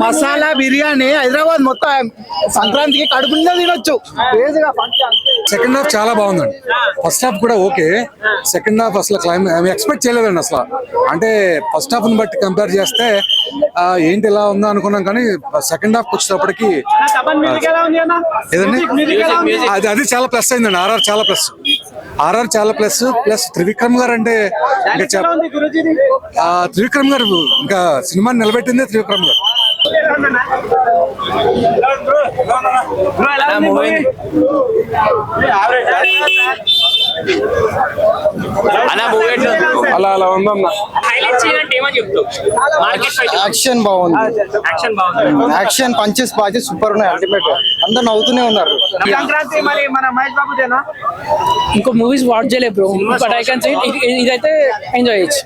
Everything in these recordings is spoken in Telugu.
మసాలా బిర్యానీ హైదరాబాద్ మొత్తం సంక్రాంతికి కడుపు నిండా తినొచ్చు. సెకండ్ హాఫ్ చాలా బాగుందండి. ఫస్ట్ హాఫ్ కూడా ఓకే, సెకండ్ హాఫ్ అసలు ఎక్స్పెక్ట్ చేయలేదండి అసలు. అంటే ఫస్ట్ హాఫ్ ని బట్టి కంపేర్ చేస్తే ఏంటి ఇలా ఉందా అనుకున్నాం, కానీ సెకండ్ హాఫ్ వచ్చేటప్పటికి అది చాలా ప్లస్ అయిందండి. ఆర్ఆర్ చాలా ప్లస్. ప్లస్ త్రివిక్రమ్ గారు అంటే ఇంకా త్రివిక్రమ్ గారు ఇంకా సినిమాని నిలబెట్టిందే త్రివిక్రమ్ గారు. అలా ఉందన్న. యాక్షన్ బాగుంది, యాక్షన్ పంచెస్ బాగా సూపర్ ఉన్నాయి. అల్టిమేట్ అందరు నవ్వుతూనే ఉన్నారు. ఇంకో మూవీస్ వాచ్ చేయలేదు bro, but I can say ఇదైతే ఎంజాయ్ చేయొచ్చు.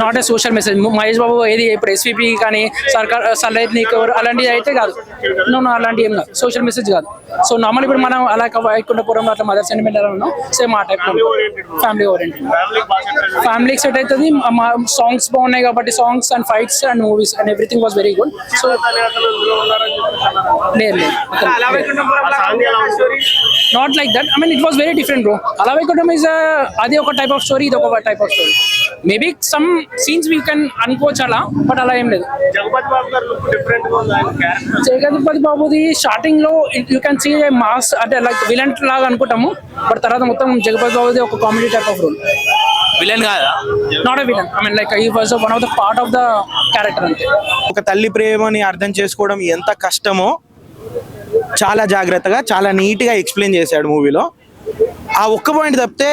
Not a social message. Mahesh Babu ఏది ఇప్పుడు ఎస్విపి కానీ సర్కార్ సన్రైజ్ నీకు అలాంటివి అయితే కాదు. అలాంటివి ఏం కాదు, సోషల్ మెసేజ్ కాదు. సో నార్మల్ ఇప్పుడు మనం అలా వైకుంఠపురం అట్లా మదర్ సెంటిమెంట్ ఎలా ఉన్నాం సేమ్ ఆ టైప్ ఫ్యామిలీ ఓరియంటెడ్. ఫ్యామిలీకి సెట్ అవుతుంది. మా సాంగ్స్ బాగున్నాయి కాబట్టి songs and fights and movies and everything was very good. So లేదు not like that. I mean it was very different bro. అలా వైకుంఠం ఇస్ అది ఒక టైప్ ఆఫ్ స్టోరీ, ఇది ఒక type of story. Maybe some scenes we can అనుకోవచ్చు అలా, బట్ అలా ఏం లేదు. జగపతి బాబుది స్టార్టింగ్ లో యూ కెన్ సీ మాస్ అంటే లైక్ విలన్ లాగా అనుకుంటాము, బట్ తర్వాత మొత్తం జగపతి బాబుది ఒక comedy type of role. Villain కాదా? Not a villain. I mean like he was one of the part of the character అంతే. ఒక తల్లి ప్రేమని అర్థం చేసుకోవడం ఎంత కష్టమో చాలా జాగ్రత్తగా చాలా నీట్ గా ఎక్స్ప్లెయిన్ చేశాడు మూవీలో. ఆ ఒక్క పాయింట్ తప్పితే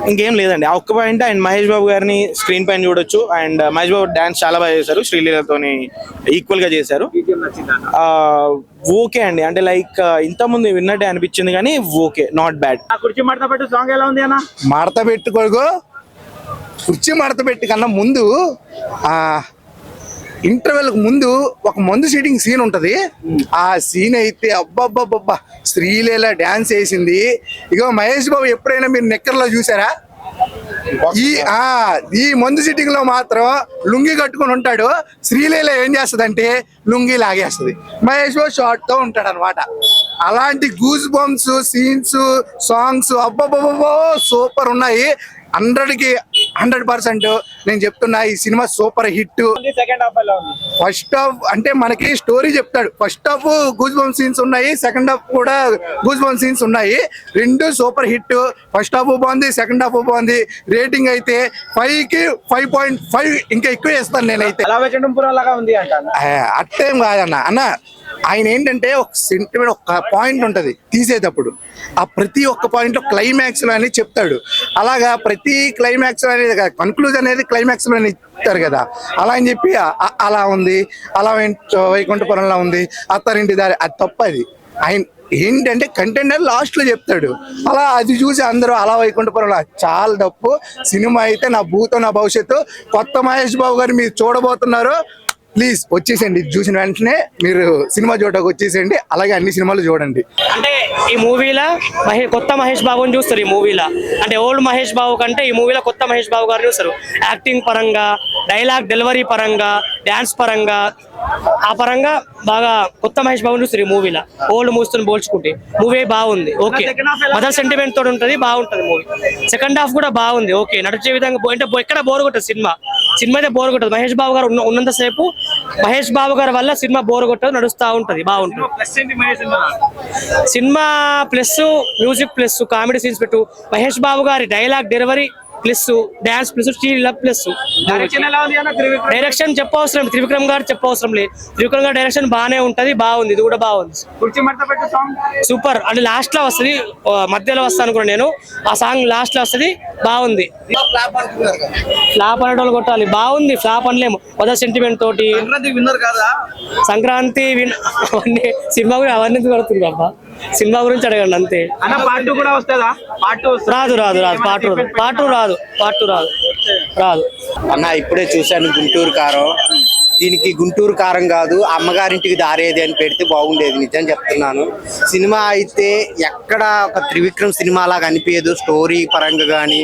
ఇంకేం లేదండి. ఆ ఒక్క పాయింట్. అండ్ మహేష్ బాబు గారిని స్క్రీన్ పైన చూడొచ్చు. అండ్ మహేష్ బాబు డాన్స్ చాలా బాగా చేశారు, శ్రీలీలతోని ఈక్వల్ గా చేశారు. ఓకే అండి, అంటే లైక్ ఇంతకుముందు విన్నట్టే అనిపించింది, కానీ ఓకే, నాట్ బ్యాడ్. కుర్చీ మడత పెట్టు సాంగ్ ఎలా ఉంది అన్న? మడత పెట్టుకోగు, కుర్చీ మడత పెట్టి కన్నా ముందు ఇంటర్వెల్ ముందు ఒక మందు షీటింగ్ సీన్ ఉంటది. ఆ సీన్ అయితే అబ్బబ్బబ్బబ్బా శ్రీలీల డాన్స్ వేసింది. ఇగో మహేష్ బాబు ఎప్పుడైనా మీరు నెక్కర్లో చూసారా? ఈ మందు సిట్టింగ్ లో మాత్రం లుంగి కట్టుకుని ఉంటాడు. శ్రీలీల ఏం చేస్తదంటే లుంగి లాగేస్తుంది. మహేష్ బాబు షార్ట్ తో ఉంటాడు అనమాట. అలాంటి గూస్ బంప్స్ సీన్స్ సాంగ్స్ అబ్బబ్బబ్బో సూపర్ ఉన్నాయి. 100కి 100% నేను చెప్తున్నా, ఈ సినిమా సూపర్ హిట్. ఫస్ట్ హాఫ్ అంటే మనకి స్టోరీ చెప్తాడు. First half goose bump scenes ఉన్నాయి, సెకండ్ హాఫ్ కూడా గూస్ బంప్ సీన్స్ ఉన్నాయి. రెండు సూపర్ హిట్. ఫస్ట్ హాఫ్ బాగుంది, సెకండ్ హాఫ్ బాగుంది. రేటింగ్ అయితే 5కి 5.5 ఇంకా ఎక్కువ వేస్తాను నేనైతే. అట్టేం కాదన్న. అన్న ఆయన ఏంటంటే ఒక సెంటిమెంట్, ఒక పాయింట్ ఉంటది తీసేటప్పుడు, ఆ ప్రతి ఒక్క పాయింట్ లో క్లైమాక్స్ లో అనేది చెప్తాడు. అలాగా ప్రతి క్లైమాక్స్ అనేది కన్క్లూజన్ అనేది క్లైమాక్స్ లో ఇస్తారు కదా, అలా అని చెప్పి అలా ఉంది, అలా వైకుంఠపురంలో ఉంది, అత్తారింటి దారి, అది తప్పది. ఆయన ఏంటంటే కంటెంట్ లాస్ట్ లో చెప్తాడు. అలా అది చూసి అందరూ అలా వైకుంఠపురంలో చాలా తప్పు. సినిమా అయితే నా భూతో నా భవిష్యత్తు. కొత్త మహేష్ బాబు గారు మీరు చూడబోతున్నారు, ప్లీజ్ వచ్చేసేయండి. చూసిన వెంటనే మీరు సినిమా చూడడానికి వచ్చేసేయండి. అలాగే అన్ని సినిమాలు చూడండి. అంటే ఈ మూవీలో కొత్త మహేష్ బాబుని చూస్తారు. ఈ మూవీలో అంటే ఓల్డ్ మహేష్ బాబు కంటే ఈ మూవీలో కొత్త మహేష్ బాబు గారిని చూస్తారు. యాక్టింగ్ పరంగా, డైలాగ్ డెలివరీ పరంగా, డాన్స్ పరంగా, ఆ పరంగా బాగా కొత్త మహేష్ బాబుని చూస్తారు ఈ మూవీలో. ఓల్డ్ మూవీతో పోల్చుకుంటే మూవీ బాగుంది, ఓకే. మదర్ సెంటిమెంట్ తోటి ఉంటుంది, బాగుంటుంది మూవీ. సెకండ్ హాఫ్ కూడా బాగుంది, ఓకే. నడిచే విధంగా అంటే ఎక్కడ బోర్ కొట్టదు సినిమా అయితే బోర్ కొట్టదు. మహేష్ బాబు గారు ఉన్నంతసేపు మహేష్ బాబు గారి వల్ల సినిమా బోర్ కొట్టదు, నడుస్తూ ఉంటది, బాగుంటుంది సినిమా. Plus music plus comedy scenes పెట్టు, మహేష్ బాబు గారి dialogue delivery plus dance plus స్టీల్ ప్లస్ డైరెక్షన్ చెప్పవసరం, త్రివిక్రమ్ గారు చెప్పవసరం లేదు. త్రివిక్రమ్ గారు డైరెక్షన్ బాగానే ఉంటది, బాగుంది. ఇది కూడా బాగుంది, సూపర్. అంటే లాస్ట్ లో వస్తుంది, మధ్యలో వస్తాను అనుకున్నాను నేను. ఆ సాంగ్ లాస్ట్ లో వస్తుంది, బాగుంది. ఫ్లాప్ అనేటోళ్ళు కొట్టాలి, బాగుంది. ఫ్లాప్ అనలేము. మదర్ సెంటిమెంట్ తోటి సంక్రాంతి అవన్నీ సినిమా కూడా అవన్నీ కొడుతుంది అబ్బా. సినిమా గురించి అడగండి అంతే. రాదు అన్న ఇప్పుడే చూశాను గుంటూరు కారం. దీనికి గుంటూరు కారం కాదు అమ్మగారింటికి దారేది అని పెడితే బాగుండేది, నిజం చెప్తున్నాను. సినిమా అయితే ఎక్కడ ఒక త్రివిక్రమ్ సినిమా లాగా అనిపించదు. స్టోరీ పరంగా కానీ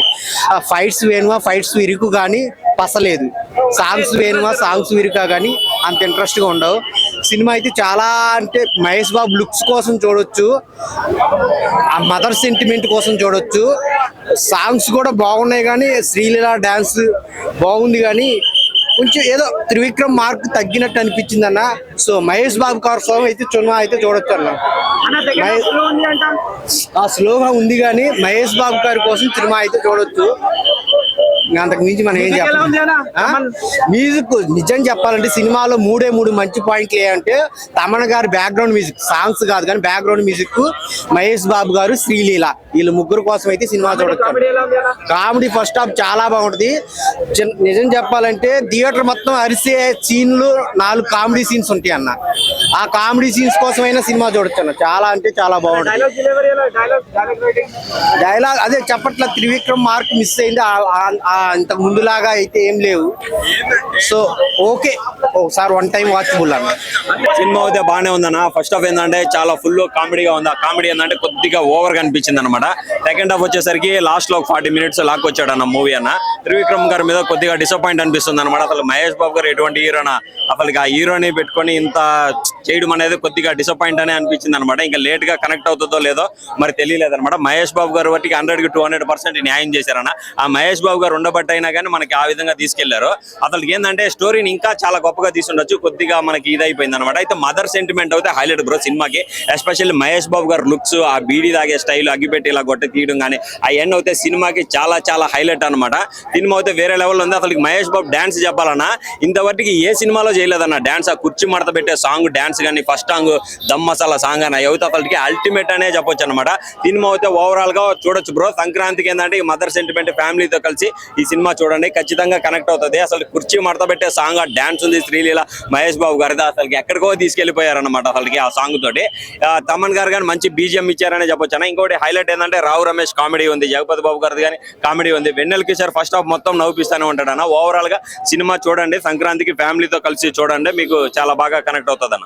ఫైట్స్ వేణువా ఫైట్స్ విరుకు కానీ పసలేదు, సాంగ్స్ వేణువా సాంగ్స్ విరుకా కానీ అంత ఇంట్రెస్ట్గా ఉండవు. సినిమా అయితే చాలా అంటే మహేష్ బాబు లుక్స్ కోసం చూడొచ్చు, ఆ మదర్ సెంటిమెంట్ కోసం చూడొచ్చు. సాంగ్స్ కూడా బాగున్నాయి కానీ శ్రీలీల డాన్స్ బాగుంది కానీ కొంచెం ఏదో త్రివిక్రమ్ మార్క్ తగ్గినట్టు అనిపించింది అన్న. సో మహేష్ బాబు కోసం అయితే సినిమా అయితే చూడొచ్చు అన్న. స్లోగా ఉంది కానీ మహేష్ బాబు గారి కోసం సినిమా అయితే చూడొచ్చు. అంతకు మించి మనం ఏం చెప్పాలి. మ్యూజిక్ నిజం చెప్పాలంటే సినిమాలో మూడు మంచి పాయింట్లు ఏంటంటే తమన్ గారి బ్యాక్గ్రౌండ్ మ్యూజిక్, సాంగ్స్ కాదు కానీ బ్యాక్గ్రౌండ్ మ్యూజిక్, మహేష్ బాబు గారు, శ్రీలీల వీళ్ళు ముగ్గురు కోసం అయితే సినిమా చూడొచ్చు. కామెడీ ఫస్ట్ హాఫ్ చాలా బాగుంటది. నిజం చెప్పాలంటే థియేటర్ మొత్తం అరిసే సీన్లు 4 కామెడీ సీన్స్ ఉంటాయి అన్న. ఆ కామెడీ సీన్స్ కోసమైనా సినిమా చూడొచ్చు అన్న. చాలా అంటే చాలా బాగుంటుంది. డైలాగ్ అదే చెప్పట్ల త్రివిక్రమ్ మార్క్ మిస్ అయింది. ఇంతకు ముందులాగా అయితే ఏం లేవు. సో ఓకే, ఒకసారి వన్ టైం వాచబుల్ అన్న. సినిమా అయితే బాగానే ఉందన్న. ఫస్ట్ హాఫ్ ఏంటంటే చాలా ఫుల్ కామెడీగా ఉంది. ఆ కామెడీ ఏంటంటే కొద్దిగా ఓవర్ గా అనిపించింది అనమాట. సెకండ్ హాఫ్ వచ్చేసరికి లాస్ట్ లో 40 minutes లాక్కొచ్చాడు అన్న మూవీ అన్న. త్రివిక్రమ్ గారి మీద కొద్దిగా డిసప్పాయింట్ అనిపిస్తుంది అనమాట. అసలు మహేష్ బాబు గారు ఎటువంటి హీరోనా, అసలు ఆ హీరోని పెట్టుకొని ఇంత చేయడం అనేది కొద్దిగా డిసప్పాయింట్ అనే అనిపించింది అనమాట. ఇంకా లేట్ గా కనెక్ట్ అవుతుందో లేదో మరి తెలియలేదు అనమాట. మహేష్ బాబు గారు బట్టి 100కి 200% న్యాయం చేశారన్న. ఆ మహేష్ బాబు గారు ఉండబట్టి అయినా కానీ మనకి ఆ విధంగా తీసుకెళ్లారు. అసలు ఏంటంటే స్టోరీని ఇంకా చాలా గొప్పగా తీసుండొచ్చు, కొద్దిగా మనకి ఇదైపోయింది అనమాట. అయితే మదర్ సెంటిమెంట్ అయితే హైలైట్ బ్రో సినిమాకి. ఎస్పెషల్లీ మహేష్ బాబు గారు లుక్స్, ఆ బీడీ తాగే స్టైల్, అగ్గిపెట్టి ఇలా కొట్టి తీయడం కానీ ఆ ఎండ్ అయితే సినిమాకి చాలా చాలా హైలైట్ అనమాట. సినిమా అయితే వేరే లెవెల్ ఉంది. అసలు మహేష్ బాబు డాన్స్ చెప్పాలన్నా ఇంతవరకు ఏ సినిమాలో చేయలేదన్న డాన్స్. ఆ కుర్చీ మడత పెట్టే సాంగ్ డాన్స్ కానీ first song Dum Masala song అని అయితే అసలుకి అల్టిమేట్ అనే చెప్పొచ్చు అనమాట. సినిమా అయితే ఓవరాల్ గా చూడొచ్చు బ్రో. సంక్రాంతికి ఏంటంటే ఈ మదర్ సెంటిమెంట్ ఫ్యామిలీతో కలిసి ఈ సినిమా చూడండి, ఖచ్చితంగా కనెక్ట్ అవుతుంది. అసలు కుర్చీ మడత పెట్టే సాంగ్, ఆ డాన్స్ ఉంది శ్రీలీల మహేష్ బాబు గారిది, అసలు ఎక్కడికో తీసుకెళ్లిపోయారనమాట అసలుకి ఆ సాంగ్ తోటి. తమన్ గారు కానీ మంచి బీజిఎం ఇచ్చారనే చెప్పొచ్చు అన్న. ఇంకోటి హైలైట్ ఏంటంటే రావు రమేష్ కామెడీ ఉంది, జగపతి బాబు గారిది కానీ కామెడీ ఉంది, వెన్నెల కిషోర్ ఫస్ట్ హాఫ్ మొత్తం నవ్వుపిస్తానే ఉంటాడు అన్న. ఓవరాల్ గా సినిమా చూడండి, సంక్రాంతికి ఫ్యామిలీతో కలిసి చూడండి, మీకు చాలా బాగా కనెక్ట్ అవుతుంది అన్న.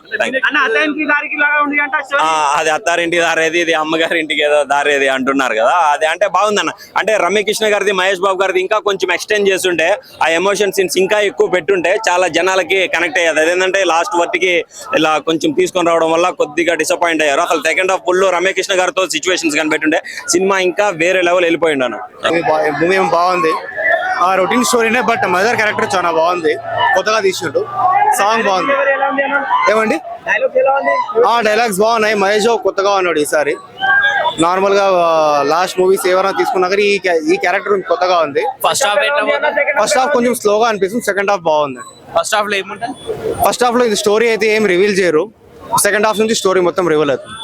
అది అత్తారింటి దారేది, ఇది అమ్మగారింటికి ఏదో దారేది అంటున్నారు కదా, అది అంటే బాగుందన్న. అంటే రమ్యకృష్ణ గారిది మహేష్ బాబు గారిది ఇంకా కొంచెం ఎక్స్టెండ్ చేస్తుంటే, ఆ ఎమోషన్ సీన్స్ ఇంకా ఎక్కువ పెట్టుంటే చాలా జనాలకి కనెక్ట్ అయ్యేది. అదేంటంటే లాస్ట్ వర్తికి ఇలా కొంచెం తీసుకొని రావడం వల్ల కొద్దిగా డిసప్పాయింట్ అయ్యారు. అసలు సెకండ్ హాఫ్ ఫుల్ రమ్యకృష్ణ గారితో సిచ్యువేషన్స్ కనిపెట్టుంటే సినిమా ఇంకా వేరే లెవెల్ వెళ్ళిపోయిండు అన్న. మూవీ బాగుంది, ఆ రొటీన్ స్టోరీనే, బట్ మదర్ క్యారెక్టర్ చాలా బాగుంది, కొత్తగా తీసినట్టు. సాంగ్ బాగుంది. ఏమండి డైలాగ్స్ బాగున్నాయి. మహేష్ బాబు కొత్తగా ఉన్నాడు ఈసారి. నార్మల్ గా లాస్ట్ మూవీస్ ఏమైనా తీసుకున్నా కానీ ఈ క్యారెక్టర్ కొత్తగా ఉంది. ఫస్ట్ హాఫ్ కొంచెం స్లోగా అనిపిస్తుంది, సెకండ్ హాఫ్ బాగుంది. ఫస్ట్ హాఫ్ లో ఇది స్టోరీ అయితే ఏం రివీల్ చేయరు, సెకండ్ హాఫ్ నుంచి స్టోరీ మొత్తం రివీల్ అవుతుంది.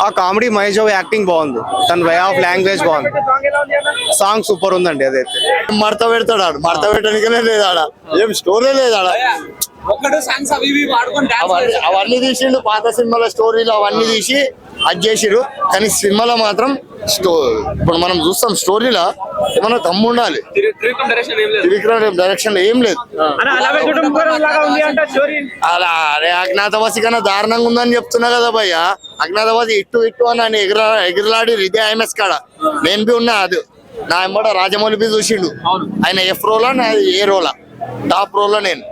ఆ కామెడీ మహేష్ బాబు యాక్టింగ్ బాగుంది, తన వే ఆఫ్ లాంగ్వేజ్ బాగుంది, సాంగ్ సూపర్ ఉందండి. అదైతే మడత పెడతాడు, మడత పెట్టడానికనే లేదు ఆడ, ఏం స్టోరీ లేదు ఆడ. అవన్నీ తీసిండు పాత సినిమాల స్టోరీలు, అవన్నీ తీసి అది చేసిరు. కానీ సినిమాలో మాత్రం ఇప్పుడు మనం చూస్తాం స్టోరీలో ఏమన్నా దమ్ము ఉండాలి. త్రివిక్రమ్ డైరెక్షన్ ఏం లేదు. అలా అరే అజ్ఞాతవాసి కన్నా దారుణంగా ఉందని చెప్తున్నా కదా భయ్య. అజ్ఞాతవాసి ఇట్టు అని ఎగిరిలాడి ఇదే ఐఎంఎస్ కాడ నేను బి ఉన్నా. అది నా ఎంబడ రాజమౌళి బి చూసిండు, ఆయన ఎఫ్ రోలా నా ఏ రోలా టాప్ రోల్లో నేను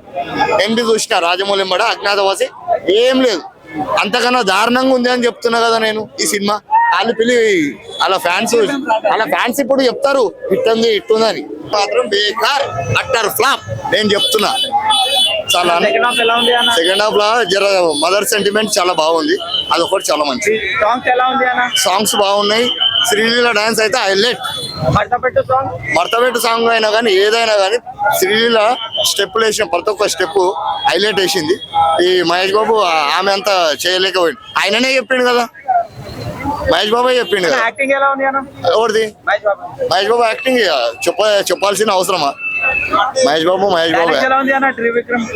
బి చూసిన రాజమౌళి ఎంబడ. అజ్ఞాతవాసి ఏం లేదు, అంతకన్నా దారుణంగా ఉంది అని చెప్తున్నా కదా నేను. ఈ సినిమా వాళ్ళు పిల్లి అలా ఫ్యాన్స్ ఇప్పుడు చెప్తారు ఇట్టుందని, మాత్రం బేకార్, అట్టర్ ఫ్లాప్ నేను చెప్తున్నా. చాలా సెకండ్ హాఫ్ లో జర మదర్ సెంటిమెంట్ చాలా బాగుంది, అదొకటి చాలా మంచి. సాంగ్స్ బాగున్నాయి. శ్రీలీల డాన్స్ అయితే హైలైట్. మడతపెట్టు సాంగ్ అయినా కానీ ఏదైనా కానీ శ్రీలీల స్టెప్పులు వేసిన ప్రతి ఒక్క స్టెప్ హైలైట్ వేసింది. ఈ మహేష్ బాబు ఆమె అంతా చేయలేకపోయింది, ఆయననే చెప్పిండు కదా, మహేష్ బాబు చెప్పిండు కదా. ఎవరిది మహేష్ బాబు యాక్టింగ్ చెప్పాల్సిన అవసరమా? మహేష్ బాబు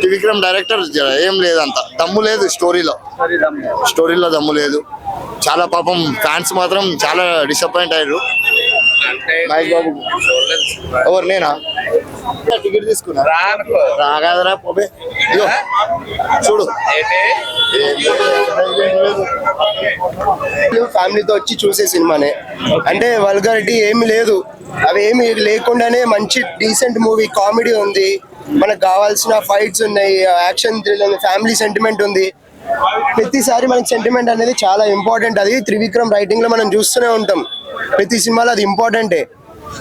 త్రివిక్రమ్ డైరెక్టర్ ఏం లేదంత దమ్ము లేదు స్టోరీలో దమ్ము లేదు. చాలా పాపం ఫ్యాన్స్ మాత్రం చాలా డిసప్పాయింట్ అయ్యారు. మహేష్ బాబు ఎవరు నేనా టికెట్ తీసుకున్నా రాగదరా పోబే ఇదిగో చూడు ఫ్యామిలీతో వచ్చి చూసే సినిమానే అంటే వల్గారిటీ ఏమి లేదు, అవి ఏమి లేకుండానే మంచి డీసెంట్ మూవీ, కామెడీ ఉంది, మనకు కావాల్సిన ఫైట్స్ ఉన్నాయి, యాక్షన్ థ్రిల్ ఉంది, ఫ్యామిలీ సెంటిమెంట్ ఉంది. ప్రతిసారి మనకి సెంటిమెంట్ అనేది చాలా ఇంపార్టెంట్. అది త్రివిక్రమ్ రైటింగ్ లో మనం చూస్తూనే ఉంటాం, ప్రతి సినిమాలో అది ఇంపార్టెంటే.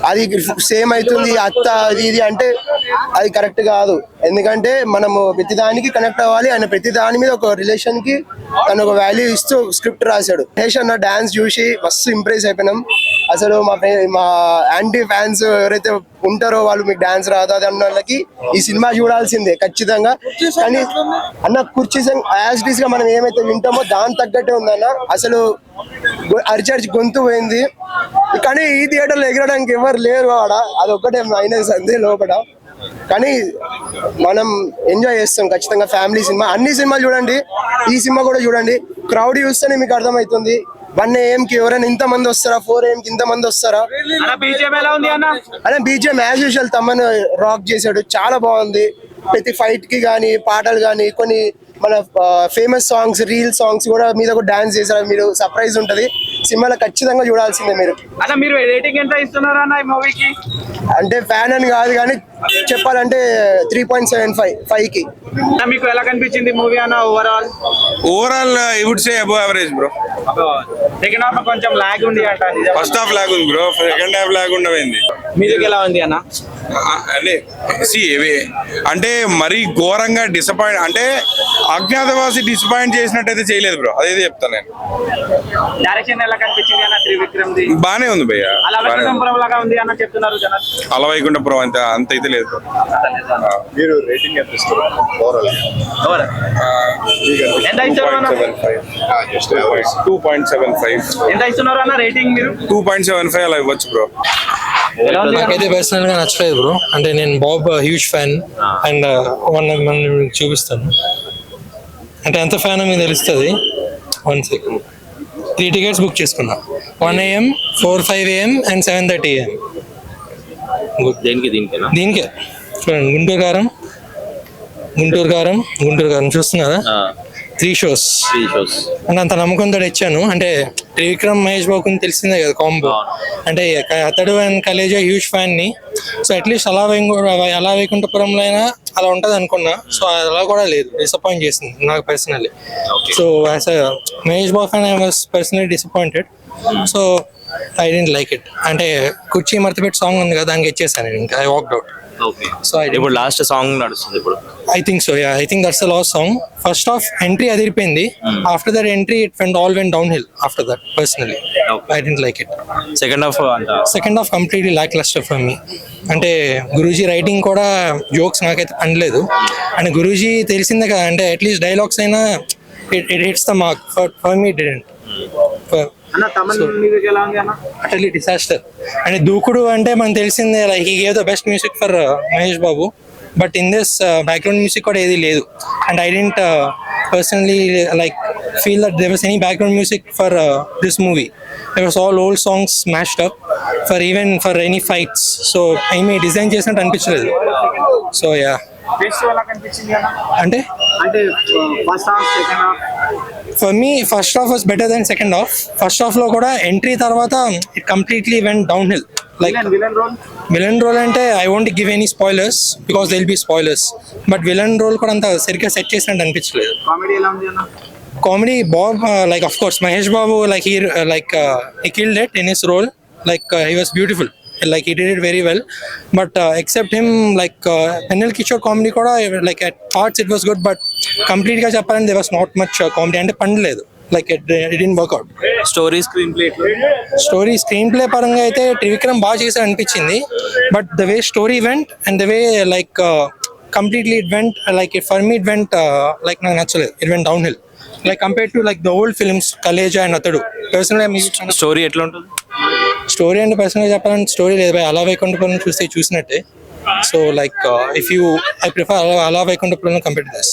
అది సేమ్ అవుతుంది అత్త అది ఇది అంటే అది కరెక్ట్ కాదు. ఎందుకంటే మనము ప్రతి దానికి కనెక్ట్ అవ్వాలి. ఆయన ప్రతి దాని మీద ఒక రిలేషన్ కి తను ఒక వాల్యూ ఇస్తూ స్క్రిప్ట్ రాశాడు. మహేష్ అన్న డాన్స్ చూసి మస్తు ఇంప్రెస్ అయిపోయినాం. అసలు మా యాంటీ ఫ్యాన్స్ ఎవరైతే ఉంటారో వాళ్ళు మీకు డాన్స్ రాదు అది అన్న వాళ్ళకి ఈ సినిమా చూడాల్సిందే ఖచ్చితంగా. కానీ అన్న కుర్చీ యాజ్ గా మనం ఏమైతే వింటామో దాని తగ్గట్టే ఉందన్న. అసలు అరిచర్చి గొంతు పోయింది. కానీ ఈ థియేటర్లో ఎగరడానికి ఎవరు లేరు ఆడ, అదొక్కటే మైనస్ అంతే లోపల. కానీ మనం ఎంజాయ్ చేస్తాం ఖచ్చితంగా. ఫ్యామిలీ సినిమా, అన్ని సినిమాలు చూడండి, ఈ సినిమా కూడా చూడండి. క్రౌడ్ చూస్తేనే మీకు అర్థమవుతుంది. 1 AM కి ఎవరైనా ఇంత మంది వస్తారా, 4 AM కి ఇంత మంది వస్తారా. బీజిఎం ఎలా ఉంది అన్న? అదే బీజిఎం యాజ్ యూజువల్ తమ్మని రాక్ చేశాడు, చాలా బాగుంది. ప్రతి ఫైట్ కి కానీ పాటలు కానీ కొన్ని మన ఫేమస్ సాంగ్స్, రీల్ సాంగ్స్ కూడా మీద కూడా డాన్స్ చేశారు. మీరు సర్ప్రైజ్ ఉంటది సినిమాలో, ఖచ్చితంగా చూడాల్సిందే మీరు. అన్న మీరు రేటింగ్ ఎంత ఇస్తున్నారు అన్న ఈ మూవీకి? అంటే ఫ్యాన్ అని కాదు కానీ చెప్పాలంటే 3.75 కి. మీకు ఎలా కనిపించింది మూవీ అన్న? Overall I would say above average bro. Second half కొంచెం లాగ్ ఉంది అంట. ఫస్ట్ హాఫ్ లాగ్ ఉంది బ్రో, సెకండ్ హాఫ్ లాగ్ ఉండమైంది. మ్యూజిక్ ఎలా ఉంది అన్న? అంటే అంటే మరీ ఘోరంగా డిసప్పాయింట్, అంటే అజ్ఞాతవాసి డిసప్పాయింట్ చేసినట్టయితే చేయలేదు బ్రో, అదైతే చెప్తాను నేను. డైరెక్షన్ ఎలా కనిపించింది అన్న త్రివిక్రమ్ ది? బానే ఉంది భయ్య, అలా వైకుంఠపురం లాగా ఉంది అన్న చెప్తున్నారు జనాలు. అలా వైకుంఠపురం అంత అయితే లేదు బ్రో. మీరు రేటింగ్ ఎంత ఇస్తారు ఓవరాల్? ఎంత ఇస్తున్నారు అన్న? 2.75. ఎంత ఇస్తున్నారు అన్న రేటింగ్ మీరు? 2.75 అలా ఇవ్వచ్చు బ్రో. నాకైతే పర్సనల్ గా నచ్చలేదు బ్రో. అంటే నేను బాబ్ హ్యూజ్ ఫ్యాన్ అండ్ మనం చూపిస్తాను అంటే ఎంత ఫ్యాన్ మీకు తెలుస్తుంది. 1 సెకండ్. 3 టికెట్స్ బుక్ చేసుకున్నా. 1 AM, 4, 5 AM అండ్ 7:30 AM. దీనికే చూడండి. గుంటూరు కారం చూస్తున్నారా? 3 షోస్ అంటే అంత నమ్మకంతో ఇచ్చాను. అంటే త్రివిక్రమ్ మహేష్ బాబుని తెలిసిందే కదా కాంబో. అంటే అతడు అండ్ కలేజా హ్యూజ్ ఫ్యాన్ ని. సో అట్లీస్ట్ అలా వైకుంఠపురంలో అయినా అలా ఉంటది అనుకున్నా. సో అలా కూడా లేదు, డిసప్పాయింట్ చేసింది నాకు personally. So as a Mahesh Babu fan I was personally disappointed. So I didn't like it. అంటే కుర్చీ మర్తిపెట్టి సాంగ్ ఉంది కదా, దానికి ఇచ్చేసాను నేను. ఇంకా ఐ వాక్డ్ అవుట్. సో ఇప్పుడు లాస్ట్ సాంగ్ నడుస్తుంది ఇప్పుడు. I think so, yeah. I think that's the last song. First off, entry adiripoyindi. After that entry, all went downhill after that, personally. I didn't like it. Second half completely lackluster for me. అంటే గురూజీ రైటింగ్ కూడా జోక్స్ నాకైతే అనలేదు. అండ్ గురూజీ తెలిసిందే కదా, అంటే అట్లీస్ట్ డైలాగ్స్ అయినా it hits the mark. For me it didn't. అన్న తమన్ మ్యూజిక్ ఎలా ఉంది అన్న? Utterly disaster. అంటే దూకుడు అంటే మనకు తెలిసిందే, like he gave the best music for Mahesh Babu. But in this background music కూడా ఏది లేదు. And I didn't personally like feel that there was any background music for this movie. It was all old songs smashed up for any fights. So I may design చేసినట్టు అనిపించలేదు. So yeah. బెస్ట్ ఎలా కనిపించింది అన్న? అంటే first half second half? For me, first half was better than second half. First half లో కూడా ఎంట్రీ తర్వాత it completely went downhill. Like villain role అంటే I won't give any spoilers because there will be spoilers. But villain role కూడా అంత సరిగ్గా సెట్ చేసినట్టు అనిపించలేదు. కామెడీ ఎలా ఉంది అన్న? Comedy, Bob, like of course Mahesh Babu, like he killed it in his role. Like he was beautiful. Like he did it very well. But except him, like Penal Kishore comedy kuda, like at parts it was good, but complete ga cheppalante there was not much comedy ante pandaledu. Like it didn't work out. Story screen play పరంగా అయితే త్రివిక్రమ్ బాగా చేశాడు అనిపించింది. But the way story went and the way like completely it went like for me it went like నాకు నచ్చలేదు. It went down hill like compare to like the old films Khaleja and అతడు. పర్సనల్ స్టోరీ ఎట్లా ఉంటుంది? స్టోరీ అంటే పర్సనల్గా చెప్పాలంటే స్టోరీ లేదు భయ్. అలా వైకుంఠపురం చూసినట్టే. So like if you I prefer అలా వైకుంఠపురం కంపేర్ టు దిస్.